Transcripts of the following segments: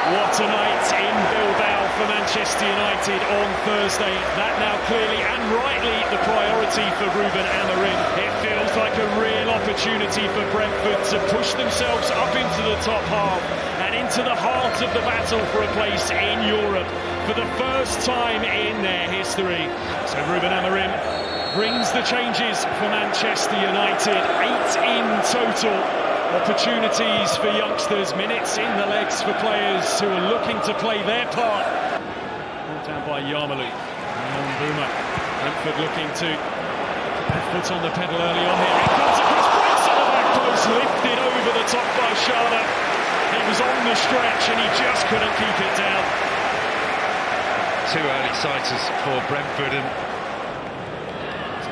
What a night in Bilbao for Manchester United on Thursday. That now clearly and rightly the priority for Ruben Amorim. It feels like a real opportunity for Brentford to push themselves up into the top half and into the heart of the battle for a place in Europe for the first time in their history. So Ruben Amorim brings the changes for Manchester United, 8 in total. Opportunities for youngsters, minutes in the legs for players who are looking to play their part. Brought down by Yoane Wissa. Brentford looking to put foot on the pedal early on here. It comes across, breaks at the back post, lifted over the top by Schade. He was on the stretch and he just couldn't keep it down. Two early sighters for Brentford, and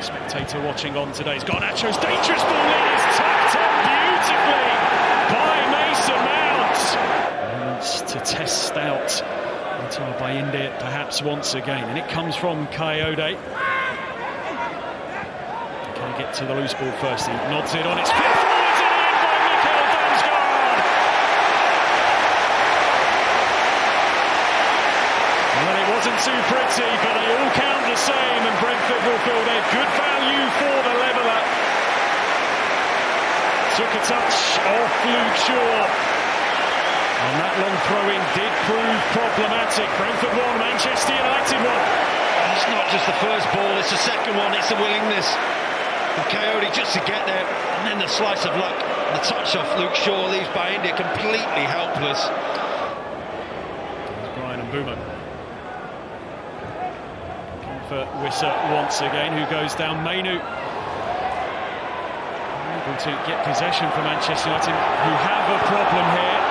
spectator watching on today's Garnacho's dangerous ball in is tucked on beautifully by Mason Mount. Wants to test out by India perhaps once again, and it comes from Coyote. Can he get to the loose ball first? He nods it on its feet forwards and in by Mikel Damsgaard. Well, it wasn't too pretty, but they all count the same, and Brentford will feel they're good value for the leveller. Took a touch off Luke Shaw, and that long throw-in did prove problematic. Brentford won, Manchester United won. It's not just the first ball, it's the second one, it's the willingness of Coyote just to get there, and then the slice of luck. The touch off Luke Shaw leaves by India completely helpless. There's Brian and Boomer. For Wissa once again, who goes down. Mainu able to get possession for Manchester United, who have a problem here.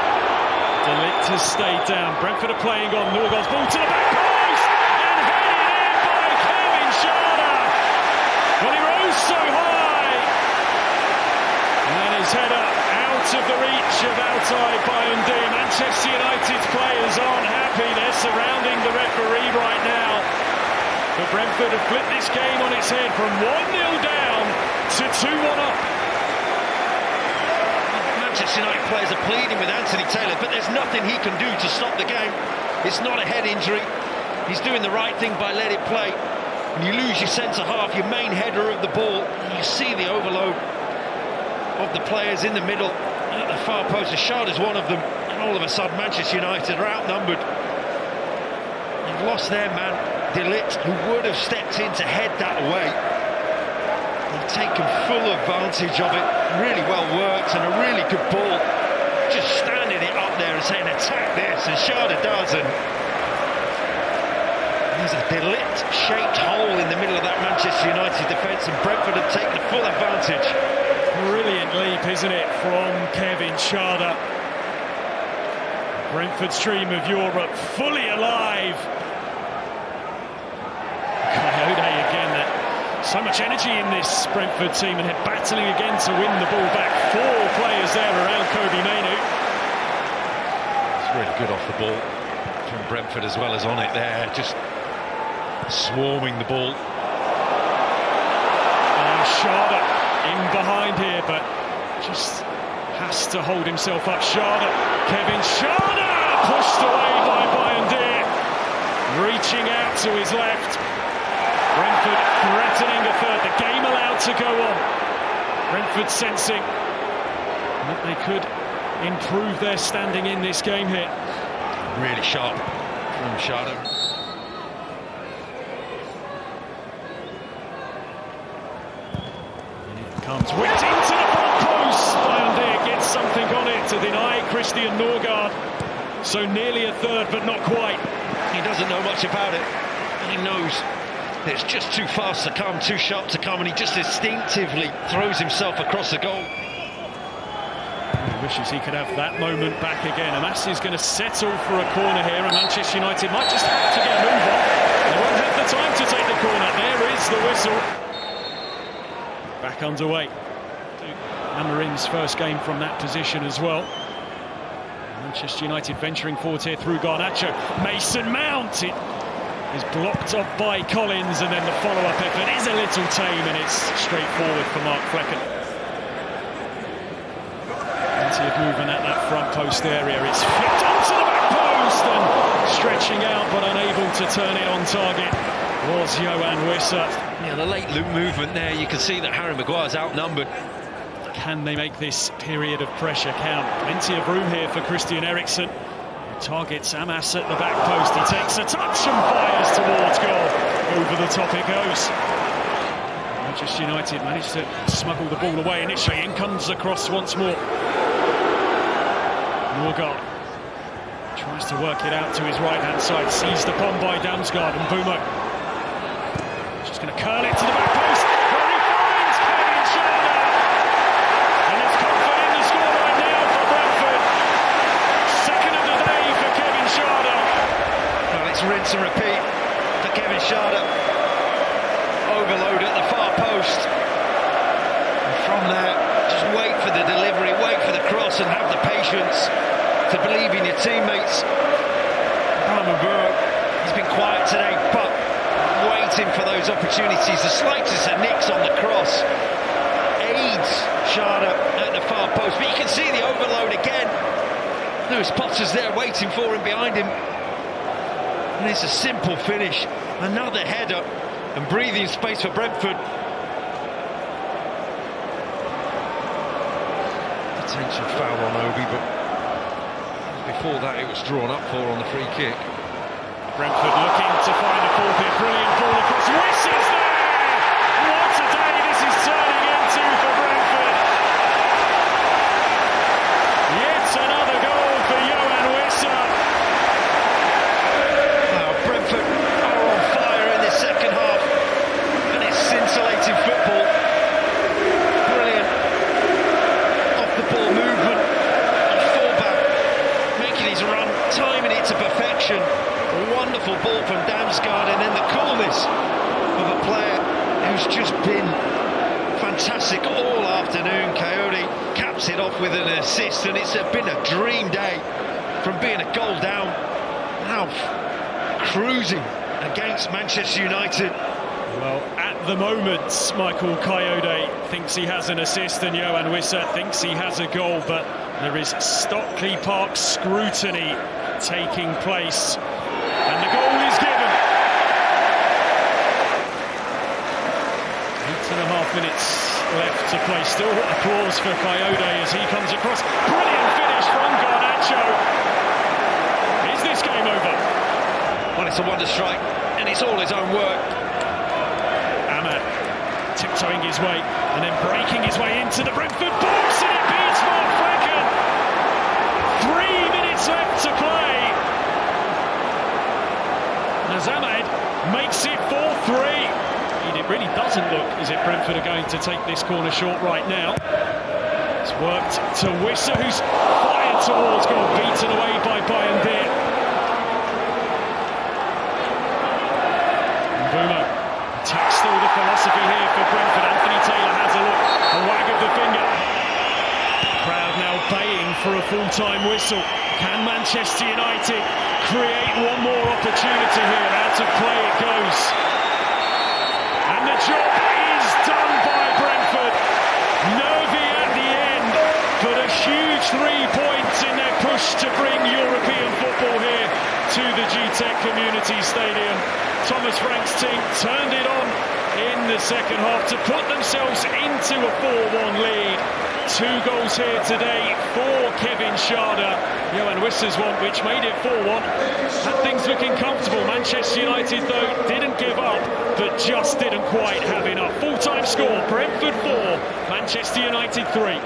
De Ligt has stayed down. Brentford are playing on. Norgard's ball to the back post and headed in by Kevin Schade. Well, he rose so high, and his header out of the reach of Altay Bayundi. Manchester United's players aren't happy. They're surrounding the referee right now. But Brentford have flipped this game on its head from 1-0 down to 2-1 up. Manchester United players are pleading with Anthony Taylor, but there's nothing he can do to stop the game. It's not a head injury. He's doing the right thing by letting it play. When you lose your centre-half, your main header of the ball, you see the overload of the players in the middle and at the far post. Schade is one of them, and all of a sudden Manchester United are outnumbered. They've lost their man, De Ligt, who would have stepped in to head that away. They've taken full advantage of it. Really well worked and a really good ball. Just standing it up there and saying, attack this, and Schade does. And there's a De Ligt-shaped hole in the middle of that Manchester United defence, and Brentford have taken full advantage. Brilliant leap, isn't it, from Kevin Schade. Brentford's dream of Europe fully alive. Coyote again, so much energy in this Brentford team, and they're battling again to win the ball back. 4 players there around Kobe Mainu. It's really good off the ball from Brentford as well as on it there, just swarming the ball. Schade in behind here, but just has to hold himself up. Schade, Kevin Schade, pushed away by Bayundi, reaching out to his left. Brentford threatening a third, the game allowed to go on. Brentford sensing that they could improve their standing in this game here. Really sharp from Schade. It comes whipped into the front post. Bayundi gets something on it to deny Christian Norgard. So nearly a third, but not quite. He doesn't know much about it. He knows it's just too fast to come, too sharp to come, and he just instinctively throws himself across the goal. He wishes he could have that moment back again. Amad is going to settle for a corner here, and Manchester United might just have to get a move on. They won't have the time to take the corner. There is the whistle. Back underway. Amorim's first game from that position as well. Manchester United venturing forward here through Garnacho. Mason Mount. It is blocked off by Collins, and then the follow-up effort is a little tame, and it's straightforward for Mark Flecken. Plenty of movement at that front post area. It's flicked onto the back post. but unable to turn it on target was Yoane Wissa. Yeah, the late loop movement there, you can see that Harry Maguire's outnumbered. Can they make this period of pressure count? Plenty of room here for Christian Eriksen. Targets Amas at the back post. He takes a touch and fires towards goal. Over the top it goes. Manchester United managed to smuggle the ball away initially. In comes the cross once more. Norgard tries to work it out to his right-hand side. Seized upon by Damsgaard, and Bumo just going to curl it to the back post, where he finds Kevin Schade. And it's comfort in the scoreline now for Brentford. Second of the day for Kevin Schade. Well, it's rinse and repeat for Kevin Schade. Overload at the far post. And from there, just wait for the delivery, wait for the cross, and have the patience to believe in your teammates. He's been quiet today, but waiting for those opportunities. The slightest of nicks on the cross aids Schade at the far post, but you can see the overload again. Lewis Potter's there waiting for him behind him, and it's a simple finish. Another header and breathing space for Brentford. Potential foul on Obi, but before that it was drawn up for on the free kick. Brentford looking to find a fourth here. Brilliant ball across. Wissa's there! What a day this is turning into for Brentford. Yet another goal for Yoane Wissa. Brentford are on fire in this second half, and it's scintillating football. Brilliant off the ball movement, a fullback making his run, timing it to perfection. A wonderful ball from Damsgaard, and then the coolness of a player who's just been fantastic all afternoon. Coyote caps it off with an assist, and it's been a dream day from being a goal down, now cruising against Manchester United. Well, at the moment, Michael Coyote thinks he has an assist and Yoane Wissa thinks he has a goal, but there is Stockley Park scrutiny taking place, and the goal is given. 8.5 minutes left to play. Still applause for Coyote as he comes across. Brilliant finish from Garnacho. Is this game over? Well, it's a wonder strike, and it's all his own work. Amad tiptoeing his way and then breaking his way into the Brentford box, and it beats Mark Franken. 3 minutes left to play. As Amad makes it 4-3. It really doesn't look as if Brentford are going to take this corner short right now. It's worked to Wissa, who's fired towards goal, beaten away by Bayern Beer. Bumo attacks still the philosophy here for Brentford. Anthony Taylor has a look, a wag of the finger. Crowd now baying for a full-time whistle. Can Manchester United create one more opportunity here? Out of play it goes. And the job is done by Brentford. Nervy at the end, but a huge 3 points in their push to bring European football here to the Gtech Community Stadium. Thomas Frank's team turned it on in the second half to put themselves into a 4-1 lead. 2 goals here today for Kevin Schade. Yoane Wissa's one, which made it 4-1. Had things looking comfortable. Manchester United, though, didn't give up, but just didn't quite have enough. Full-time score, Brentford 4, Manchester United 3.